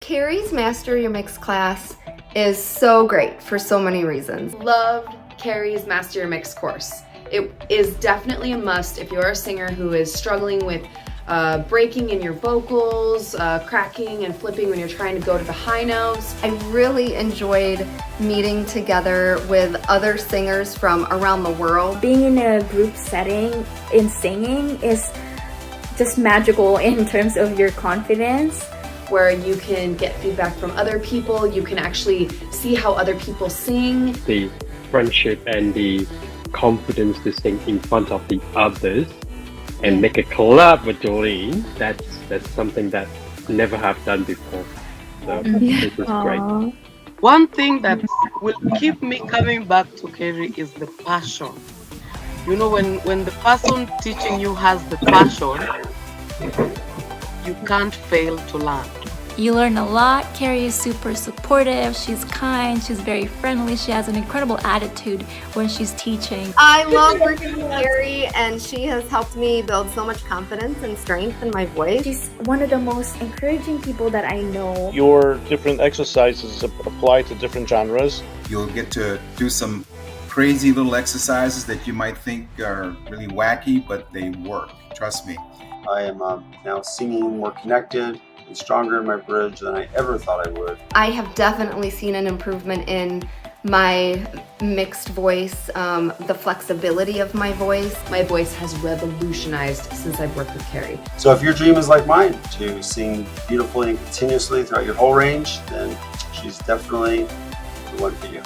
Kerri's Master Your Mix class is so great for so many reasons. Loved Kerri's Master Your Mix course. It is definitely a must if you're a singer who is struggling with breaking in your vocals, cracking and flipping when you're trying to go to the high notes. I really enjoyed meeting together with other singers from around the world. Being in a group setting in singing is just magical in terms of your confidence. Where you can get feedback from other people, you can actually see how other people sing. The friendship and the confidence to sing in front of the others and make a collab with Jolene, that's something that I never have done before. So this is great. One thing that will keep me coming back to Kerri is the passion. You know, when the person teaching you has the passion, you can't fail to learn. You learn a lot. Kerri is super supportive, she's kind, she's very friendly, she has an incredible attitude when she's teaching. I love working with Kerri, and she has helped me build so much confidence and strength in my voice. She's one of the most encouraging people that I know. Your different exercises apply to different genres. You'll get to do some crazy little exercises that you might think are really wacky, but they work. Trust me. I am now singing more connected and stronger in my bridge than I ever thought I would. I have definitely seen an improvement in my mixed voice, the flexibility of my voice. My voice has revolutionized since I've worked with Kerri. So if your dream is like mine, to sing beautifully and continuously throughout your whole range, then she's definitely the one for you.